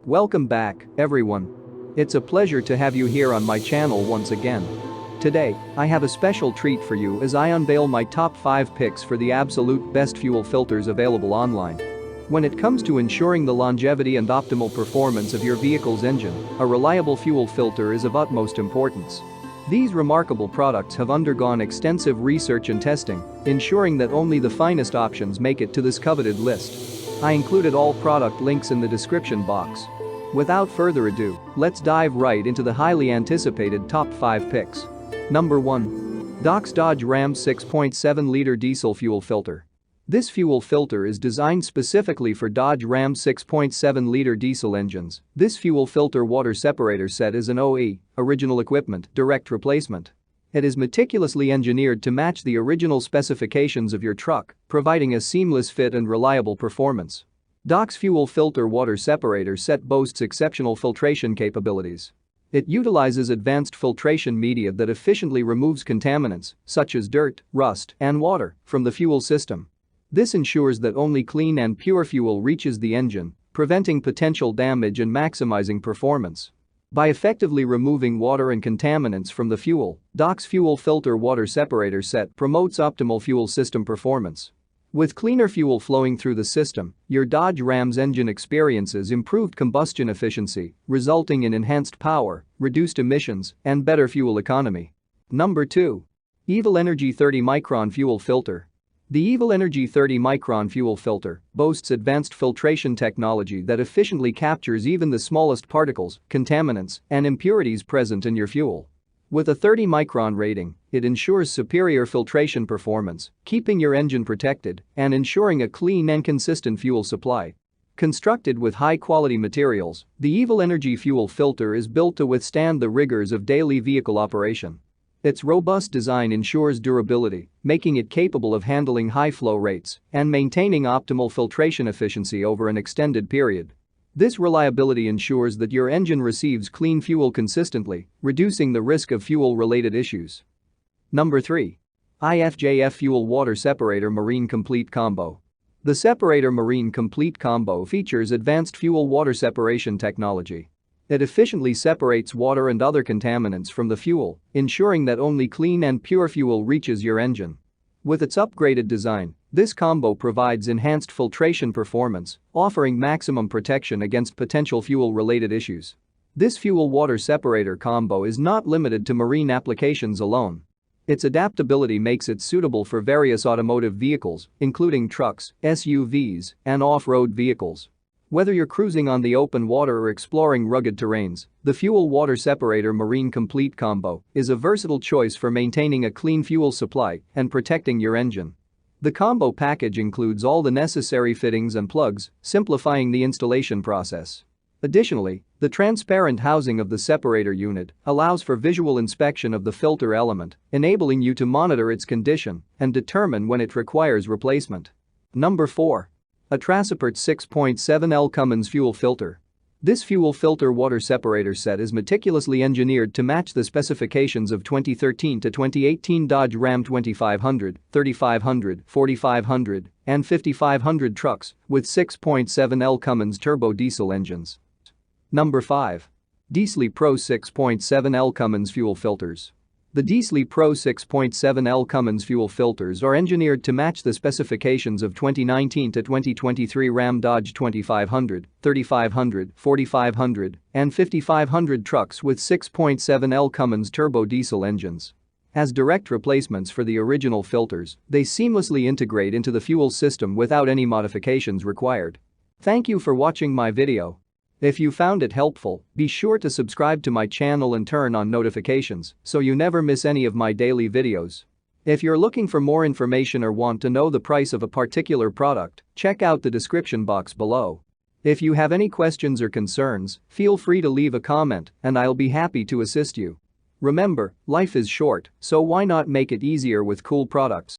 Welcome back, everyone. It's a pleasure to have you here on my channel once again. Today, I have a special treat for you as I unveil my top 5 picks for the absolute best fuel filters available online. When it comes to ensuring the longevity and optimal performance of your vehicle's engine, a reliable fuel filter is of utmost importance. These remarkable products have undergone extensive research and testing, ensuring that only the finest options make it to this coveted list. I included all product links in the description box. Without further ado, let's dive right into the highly anticipated top 5 picks. Number 1. Dodge Ram 6.7-liter diesel fuel filter. This fuel filter is designed specifically for Dodge Ram 6.7-liter diesel engines. This fuel filter water separator set is an OE, original equipment, direct replacement. It is meticulously engineered to match the original specifications of your truck, providing a seamless fit and reliable performance. Dodge's fuel filter water separator set boasts exceptional filtration capabilities. It utilizes advanced filtration media that efficiently removes contaminants, such as dirt, rust, and water, from the fuel system. This ensures that only clean and pure fuel reaches the engine, preventing potential damage and maximizing performance. By effectively removing water and contaminants from the fuel, Dodge's fuel filter water separator set promotes optimal fuel system performance. With cleaner fuel flowing through the system, your Dodge Ram's engine experiences improved combustion efficiency, resulting in enhanced power, reduced emissions, and better fuel economy. Number 2. Evil Energy 30-micron fuel filter. The Evil Energy 30-micron fuel filter boasts advanced filtration technology that efficiently captures even the smallest particles, contaminants, and impurities present in your fuel. With a 30-micron rating, it ensures superior filtration performance, keeping your engine protected and ensuring a clean and consistent fuel supply. Constructed with high-quality materials, the Evil Energy fuel filter is built to withstand the rigors of daily vehicle operation. Its robust design ensures durability, making it capable of handling high flow rates and maintaining optimal filtration efficiency over an extended period. This reliability ensures that your engine receives clean fuel consistently, reducing the risk of fuel-related issues. Number 3. IFJF Fuel Water Separator Marine Complete Combo. The Separator Marine Complete Combo features advanced fuel-water separation technology. It efficiently separates water and other contaminants from the fuel, ensuring that only clean and pure fuel reaches your engine. With its upgraded design, this combo provides enhanced filtration performance, offering maximum protection against potential fuel-related issues. This fuel-water separator combo is not limited to marine applications alone. Its adaptability makes it suitable for various automotive vehicles, including trucks, SUVs, and off-road vehicles. Whether you're cruising on the open water or exploring rugged terrains, the Fuel Water Separator Marine Complete Combo is a versatile choice for maintaining a clean fuel supply and protecting your engine. The combo package includes all the necessary fittings and plugs, simplifying the installation process. Additionally, the transparent housing of the separator unit allows for visual inspection of the filter element, enabling you to monitor its condition and determine when it requires replacement. Number 4. A Trasapert 6.7L Cummins fuel filter. This fuel filter water separator set is meticulously engineered to match the specifications of 2013 to 2018 Dodge Ram 2500, 3500, 4500, and 5500 trucks with 6.7L Cummins turbo diesel engines. Number 5. Diesel Pro 6.7L Cummins fuel filters. The Diesel Pro 6.7L Cummins fuel filters are engineered to match the specifications of 2019 to 2023 Ram Dodge 2500, 3500, 4500, and 5500 trucks with 6.7L Cummins turbo diesel engines. As direct replacements for the original filters, they seamlessly integrate into the fuel system without any modifications required. Thank you for watching my video. If you found it helpful, be sure to subscribe to my channel and turn on notifications so you never miss any of my daily videos. If you're looking for more information or want to know the price of a particular product, check out the description box below. If you have any questions or concerns, feel free to leave a comment and I'll be happy to assist you. Remember, life is short, so why not make it easier with cool products?